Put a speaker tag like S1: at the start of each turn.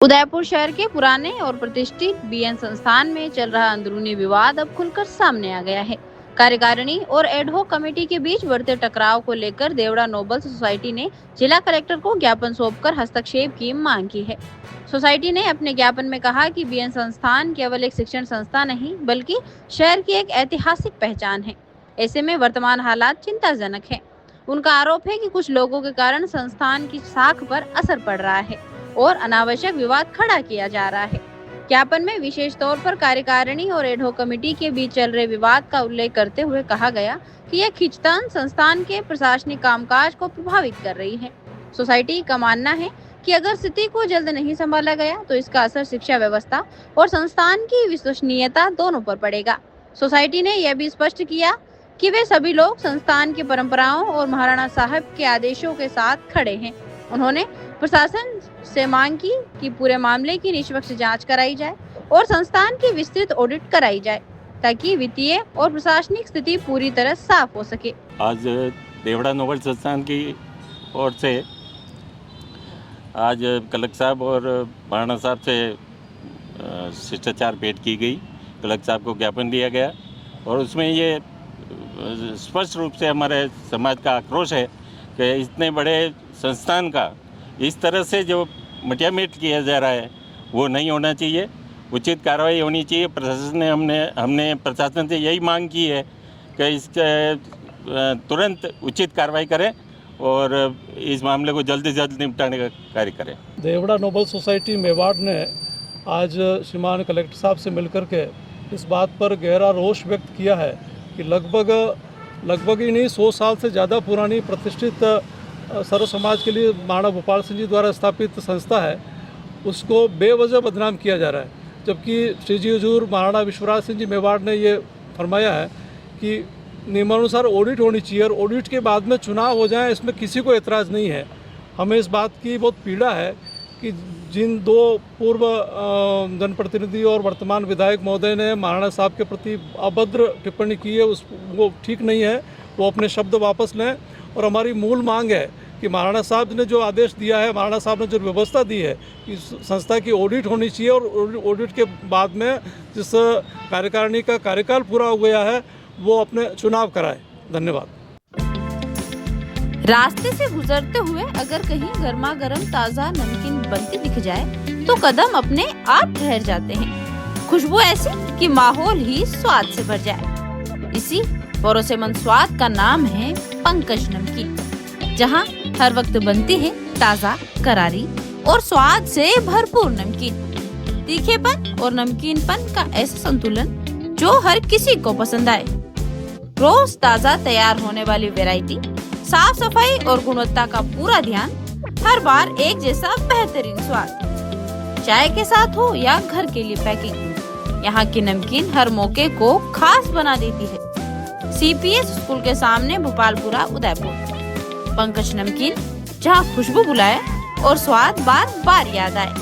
S1: उदयपुर शहर के पुराने और प्रतिष्ठित बीएन संस्थान में चल रहा अंदरूनी विवाद अब खुलकर सामने आ गया है। कार्यकारिणी और एडहॉक कमेटी के बीच बढ़ते टकराव को लेकर देवड़ा नोबल सोसाइटी ने जिला कलेक्टर को ज्ञापन सौंपकर हस्तक्षेप की मांग की है। सोसाइटी ने अपने ज्ञापन में कहा कि बीएन संस्थान केवल एक शिक्षण संस्था नहीं बल्कि शहर की एक ऐतिहासिक पहचान है। ऐसे में वर्तमान हालात चिंताजनक है। उनका आरोप है कि कुछ लोगों के कारण संस्थान की साख पर असर पड़ रहा है और अनावश्यक विवाद खड़ा किया जा रहा है। ज्ञापन में विशेष तौर पर कार्यकारिणी और एडहॉक कमेटी के बीच चल रहे विवाद का उल्लेख करते हुए कहा गया कि यह खींचतान संस्थान के प्रशासनिक कामकाज को प्रभावित कर रही है। सोसाइटी का मानना है कि अगर स्थिति को जल्द नहीं संभाला गया तो इसका असर शिक्षा व्यवस्था और संस्थान की विश्वसनीयता दोनों पर पड़ेगा। सोसाइटी ने यह भी स्पष्ट किया कि वे सभी लोग संस्थान की परंपराओं और महाराणा साहब के आदेशों के साथ खड़े हैं। उन्होंने प्रशासन से मांग की कि पूरे मामले की निष्पक्ष जांच कराई जाए और संस्थान की विस्तृत ऑडिट कराई जाए ताकि वित्तीय और प्रशासनिक स्थिति पूरी तरह साफ हो सके।
S2: आज देवड़ा नोबल संस्थान की ओर से आज कलेक्टर साहब और महाराणा साहब से शिष्टाचार भेंट की गई। कलेक्टर साहब को ज्ञापन दिया गया और उसमें ये स्पष्ट रूप से हमारे समाज का आक्रोश है कि इतने बड़े संस्थान का इस तरह से जो मटियामेट किया जा रहा है वो नहीं होना चाहिए, उचित कार्रवाई होनी चाहिए। प्रशासन ने हमने प्रशासन से यही मांग की है कि इसके तुरंत उचित कार्रवाई करें और इस मामले को जल्द से जल्द निपटाने का कार्य करें।
S3: देवड़ा नोबल सोसाइटी मेवाड़ ने आज श्रीमान कलेक्टर साहब से मिलकर के इस बात पर गहरा रोष व्यक्त किया है कि लगभग ही नहीं 100 साल से ज़्यादा पुरानी प्रतिष्ठित सर्व समाज के लिए महाराणा भूपाल सिंह जी द्वारा स्थापित संस्था है, उसको बेवजह बदनाम किया जा रहा है। जबकि श्री जी हुजूर महाराणा विश्वराज सिंह जी मेवाड़ ने ये फरमाया है कि नियमानुसार ऑडिट होनी चाहिए और ऑडिट के बाद में चुनाव हो जाए, इसमें किसी को एतराज़ नहीं है। हमें इस बात की बहुत पीड़ा है कि जिन दो पूर्व जनप्रतिनिधि और वर्तमान विधायक महोदय ने महाराणा साहब के प्रति अभद्र टिप्पणी की है, वो ठीक नहीं है। वो अपने शब्द वापस लें और हमारी मूल मांग है कि महाराणा साहब ने जो आदेश दिया है, महाराणा साहब ने जो व्यवस्था दी है कि संस्था की ऑडिट होनी चाहिए और ऑडिट के बाद में जिस कार्यकारिणी का कार्यकाल पूरा हो गया है वो अपने चुनाव कराए। धन्यवाद।
S1: रास्ते से गुजरते हुए अगर कहीं गर्मा गर्म ताज़ा नमकीन बनती दिख जाए तो कदम अपने आप ठहर जाते हैं। खुशबू ऐसी कि माहौल ही स्वाद से भर जाए। इसी भरोसेमंद स्वाद का नाम है पंकज नमकीन, जहां हर वक्त बनती है ताज़ा, करारी और स्वाद से भरपूर नमकीन। तीखेपन और नमकीनपन का ऐसा संतुलन जो हर किसी को पसंद आए। रोज ताज़ा तैयार होने वाली वैरायटी, साफ सफाई और गुणवत्ता का पूरा ध्यान, हर बार एक जैसा बेहतरीन स्वाद। चाय के साथ हो या घर के लिए पैकिंग, यहाँ की नमकीन हर मौके को खास बना देती है। सीपीएस स्कूल के सामने भोपालपुरा उदयपुर। पंकज नमकीन, जहाँ खुशबू बुलाए और स्वाद बार बार याद आए।